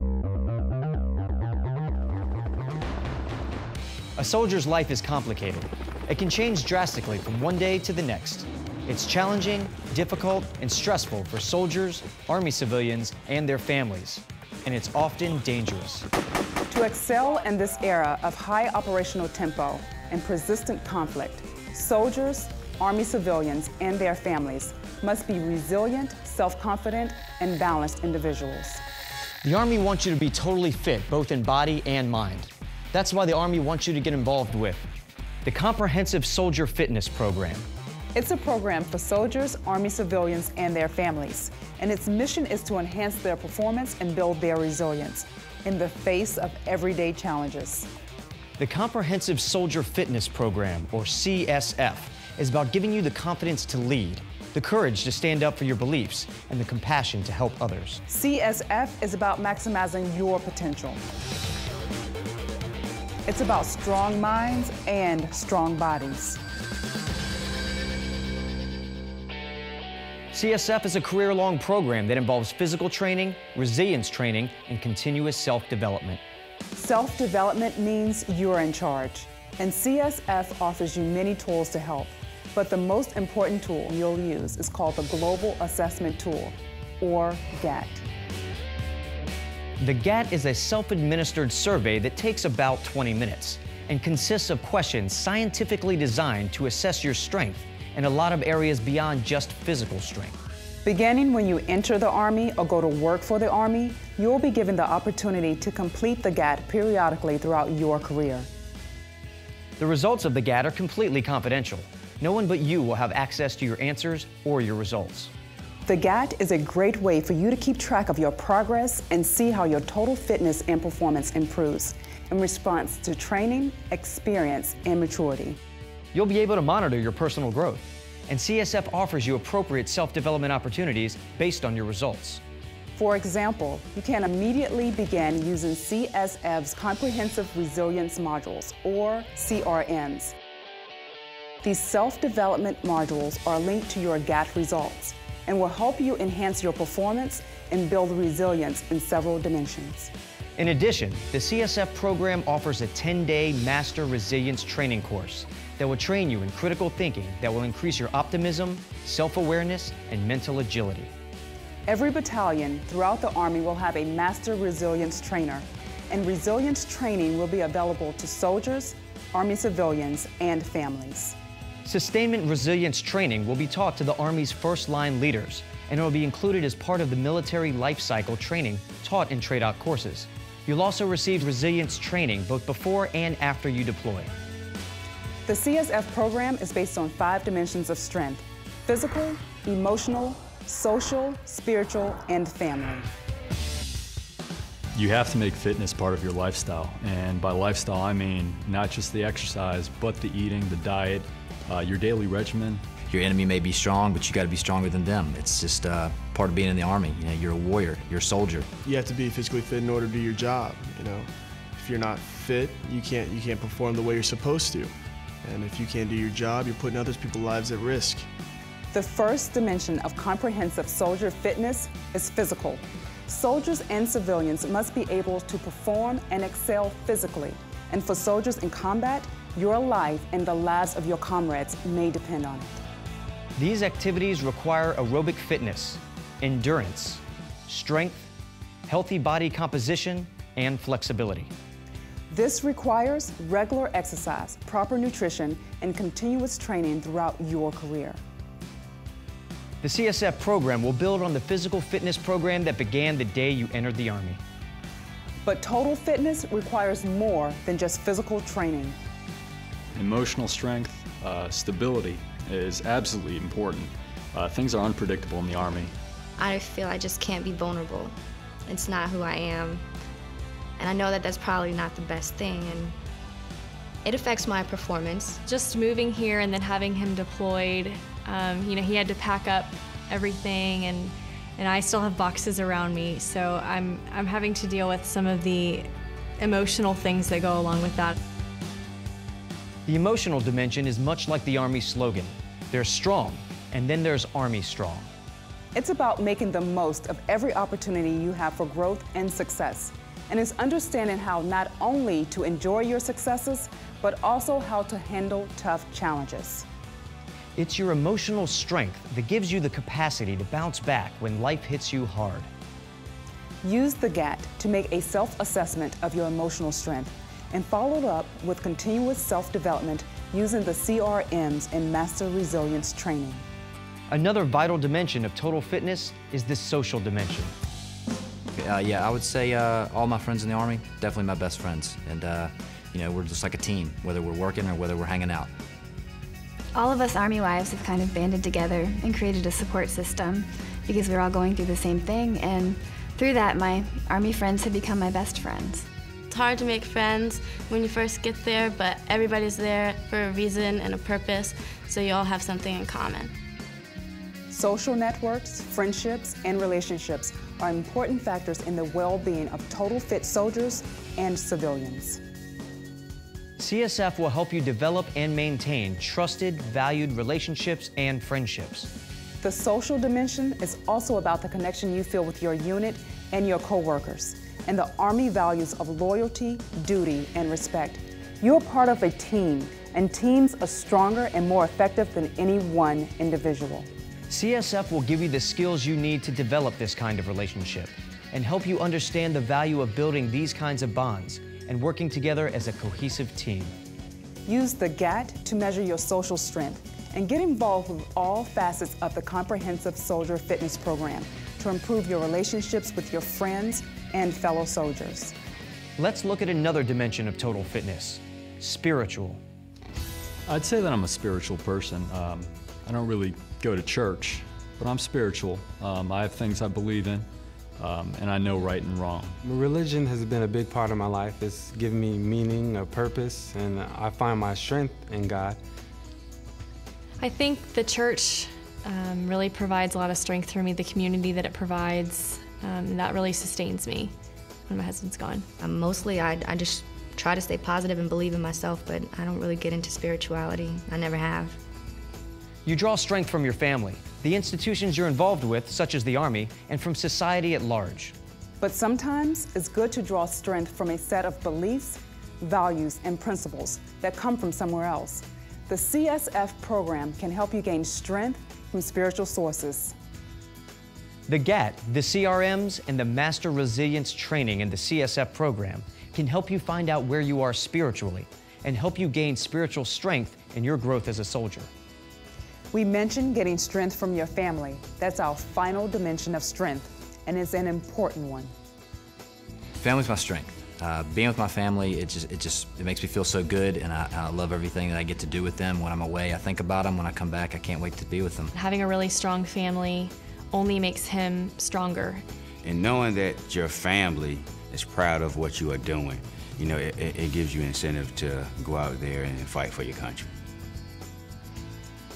A soldier's life is complicated. It can change drastically from one day to the next. It's challenging, difficult, and stressful for soldiers, Army civilians, and their families. And it's often dangerous. To excel in this era of high operational tempo and persistent conflict, soldiers, Army civilians, and their families must be resilient, self-confident, and balanced individuals. The Army wants you to be totally fit, both in body and mind. That's why the Army wants you to get involved with the Comprehensive Soldier Fitness Program. It's a program for soldiers, Army civilians, and their families, and its mission is to enhance their performance and build their resilience in the face of everyday challenges. The Comprehensive Soldier Fitness Program, or CSF, is about giving you the confidence to lead, the courage to stand up for your beliefs, and the compassion to help others. CSF is about maximizing your potential. It's about strong minds and strong bodies. CSF is a career-long program that involves physical training, resilience training, and continuous self-development. Self-development means you're in charge, and CSF offers you many tools to help. But the most important tool you'll use is called the Global Assessment Tool, or GAT. The GAT is a self-administered survey that takes about 20 minutes and consists of questions scientifically designed to assess your strength in a lot of areas beyond just physical strength. Beginning when you enter the Army or go to work for the Army, you'll be given the opportunity to complete the GAT periodically throughout your career. The results of the GAT are completely confidential. No one but you will have access to your answers or your results. The GAT is a great way for you to keep track of your progress and see how your total fitness and performance improves in response to training, experience, and maturity. You'll be able to monitor your personal growth, and CSF offers you appropriate self-development opportunities based on your results. For example, you can immediately begin using CSF's Comprehensive Resilience Modules, or CRMs. These self-development modules are linked to your GAT results and will help you enhance your performance and build resilience in several dimensions. In addition, the CSF program offers a 10-day Master Resilience Training course that will train you in critical thinking that will increase your optimism, self-awareness, and mental agility. Every battalion throughout the Army will have a Master Resilience Trainer, and resilience training will be available to soldiers, Army civilians, and families. Sustainment resilience training will be taught to the Army's first-line leaders, and it will be included as part of the military life cycle training taught in TRADOC courses. You'll also receive resilience training both before and after you deploy. The CSF program is based on 5 dimensions of strength: physical, emotional, social, spiritual, and family. You have to make fitness part of your lifestyle, and by lifestyle I mean not just the exercise, but the eating, the diet, your daily regimen. Your enemy may be strong, but you got to be stronger than them. It's just part of being in the Army. You know, you're a warrior, you're a soldier. You have to be physically fit in order to do your job. You know, if you're not fit, you can't perform the way you're supposed to. And if you can't do your job, you're putting other people's lives at risk. The first dimension of comprehensive soldier fitness is physical. Soldiers and civilians must be able to perform and excel physically. And for soldiers in combat, your life and the lives of your comrades may depend on it. These activities require aerobic fitness, endurance, strength, healthy body composition, and flexibility. This requires regular exercise, proper nutrition, and continuous training throughout your career. The CSF program will build on the physical fitness program that began the day you entered the Army. But total fitness requires more than just physical training. Emotional strength, stability is absolutely important. Things are unpredictable in the Army. I feel I just can't be vulnerable. It's not who I am. And I know that that's probably not the best thing, and it affects my performance. Just moving here and then having him deployed, you know, he had to pack up everything, and I still have boxes around me, so I'm having to deal with some of the emotional things that go along with that. The emotional dimension is much like the Army slogan. There's strong, and then there's Army strong. It's about making the most of every opportunity you have for growth and success. And it's understanding how not only to enjoy your successes, but also how to handle tough challenges. It's your emotional strength that gives you the capacity to bounce back when life hits you hard. Use the GAT to make a self-assessment of your emotional strength and follow it up with continuous self-development using the CRMs in Master Resilience Training. Another vital dimension of total fitness is the social dimension. Yeah, I would say all my friends in the Army, definitely my best friends. And, you know, we're just like a team, whether we're working or whether we're hanging out. All of us Army wives have kind of banded together and created a support system because we're all going through the same thing. And through that, my Army friends have become my best friends. It's hard to make friends when you first get there, but everybody's there for a reason and a purpose, so you all have something in common. Social networks, friendships, and relationships are important factors in the well-being of total fit soldiers and civilians. CSF will help you develop and maintain trusted, valued relationships and friendships. The social dimension is also about the connection you feel with your unit and your coworkers, and the Army values of loyalty, duty, and respect. You're part of a team, and teams are stronger and more effective than any one individual. CSF will give you the skills you need to develop this kind of relationship and help you understand the value of building these kinds of bonds and working together as a cohesive team. Use the GAT to measure your social strength and get involved with all facets of the Comprehensive Soldier Fitness Program to improve your relationships with your friends and fellow soldiers. Let's look at another dimension of total fitness, spiritual. I'd say that I'm a spiritual person. I don't really go to church, but I'm spiritual. I have things I believe in, and I know right and wrong. Religion has been a big part of my life. It's given me meaning, a purpose, and I find my strength in God. I think the church really provides a lot of strength for me. The community that it provides, that really sustains me when my husband's gone. Mostly I just try to stay positive and believe in myself, but I don't really get into spirituality. I never have. You draw strength from your family, the institutions you're involved with, such as the Army, and from society at large. But sometimes it's good to draw strength from a set of beliefs, values, and principles that come from somewhere else. The CSF program can help you gain strength from spiritual sources. The GAT, the CRMs, and the Master Resilience Training in the CSF program can help you find out where you are spiritually and help you gain spiritual strength in your growth as a soldier. We mentioned getting strength from your family. That's our final dimension of strength, and it's an important one. Family's my strength. Being with my family, it makes me feel so good, and I love everything that I get to do with them. When I'm away, I think about them. When I come back, I can't wait to be with them. Having a really strong family only makes him stronger. And knowing that your family is proud of what you are doing, you know, it gives you incentive to go out there and fight for your country.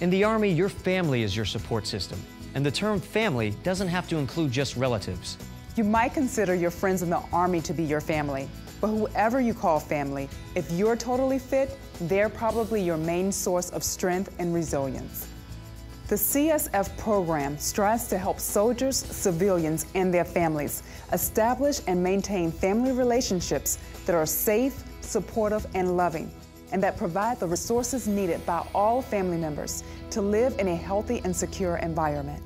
In the Army, your family is your support system, and the term family doesn't have to include just relatives. You might consider your friends in the Army to be your family, but whoever you call family, if you're totally fit, they're probably your main source of strength and resilience. The CSF program strives to help soldiers, civilians, and their families establish and maintain family relationships that are safe, supportive, and loving, and that provide the resources needed by all family members to live in a healthy and secure environment.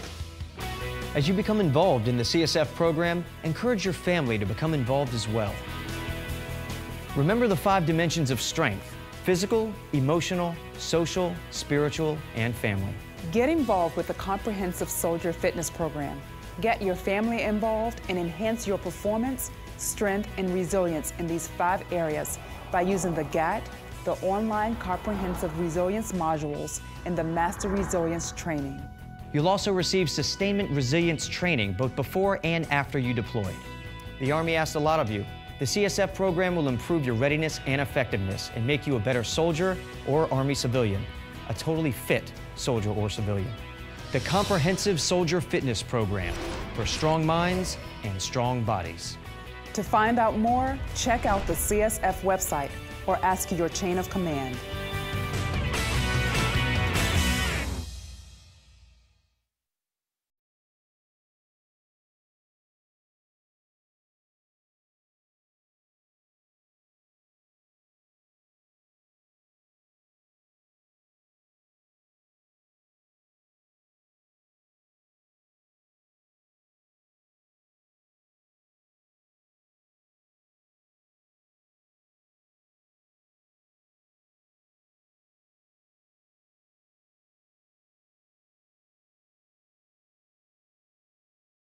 As you become involved in the CSF program, encourage your family to become involved as well. Remember the 5 dimensions of strength: physical, emotional, social, spiritual, and family. Get involved with the Comprehensive Soldier Fitness Program. Get your family involved and enhance your performance, strength, and resilience in these 5 areas by using the GAT, the online Comprehensive Resilience modules, and the Master Resilience Training. You'll also receive sustainment resilience training both before and after you deploy. The Army asked a lot of you. The CSF program will improve your readiness and effectiveness and make you a better soldier or Army civilian, a totally fit soldier or civilian. The Comprehensive Soldier Fitness Program for strong minds and strong bodies. To find out more, check out the CSF website or ask your chain of command.